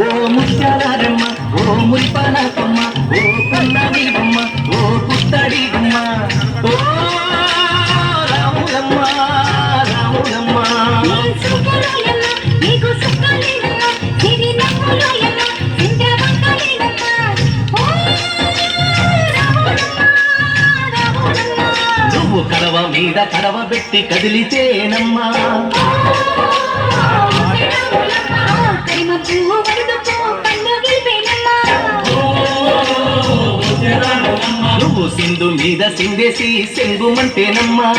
ఓ ముత్యాలమ్మ ఓ మురిపాలమ్మ ఓ పున్నమి బొమ్మ ఓ పుత్తడి బొమ్మ ఓ రాములమ్మ రాములమ్మ నువ్వు కడవ మీద కడవ పెట్టి కదిలితేనమ్మా నువ్వు సింధు మీద సిందేసి సెంగుమంటేనమ్మా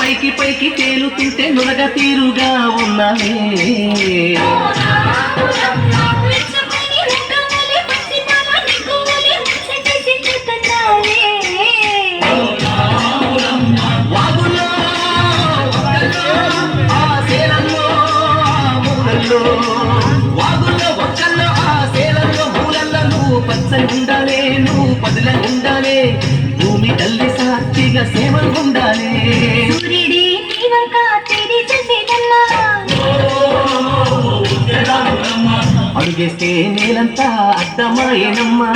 పైకి పైకి తేలుతుంటే నురగ తీరుగా ఉన్నావే వాగులో ఒక్కల్లో ఆ సేలల్లో మూలల్లో నువ్వు పచ్చని ఉండాలే నువ్వు పదుల ఉండాలే భూమి తల్లి సాక్షిగా సేవలు ఉండాలే అడుగేస్తే నేలంతా అర్థమాయేనమ్మా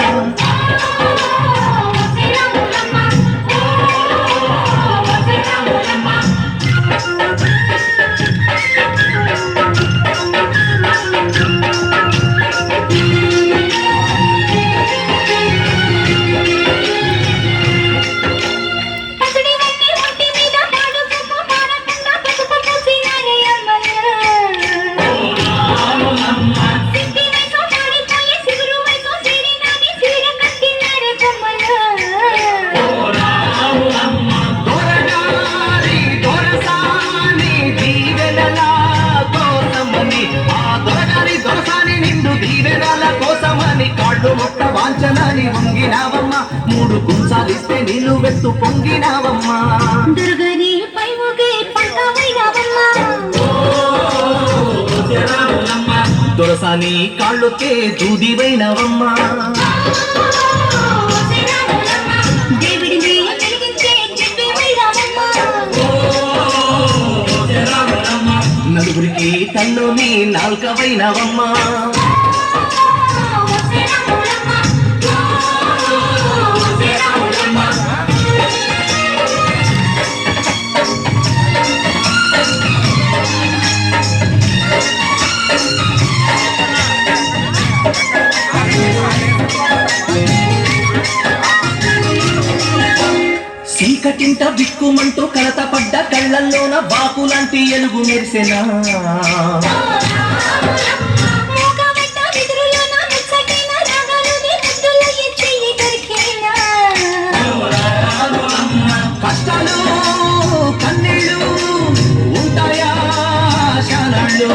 మొట్ట వాంఛనాన్ని వంగినావమ్మ మూడు కుంచాలిస్తే నీళ్ళు వెత్తు పొంగినావమ్మా దొరసాని కాళ్ళొకే దూదివైనవమ్మా నలుగురికి తల్లోని నాల్కవైనవమ్మా చీకటింట బిక్కుమంటూ కలత పడ్డ కళ్ళల్లోన బాకులాంటి ఎలుగు మెరిసెనా కష్టాలు కన్నీళ్ళు ఉంటాయా శానాళ్ళు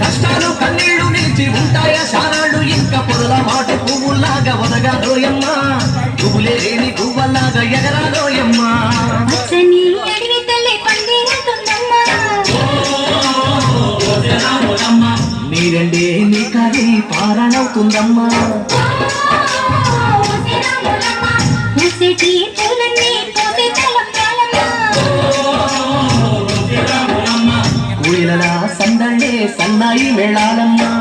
కష్టాలు కన్నీళ్ళు నిలిచి ఉంటాయా శానాళ్ళు ఇంకా పొదల మాట పువ్వులాగా ఒదగాలోయమ్మా పువ్వులే లేని పువ్వలాగా ఎగరాలోయమ్మా నీరండే నీ కలి పారాణవుతుందమ్మా కూలిల సందళ్ళే సన్నాయి మేళాలమ్మా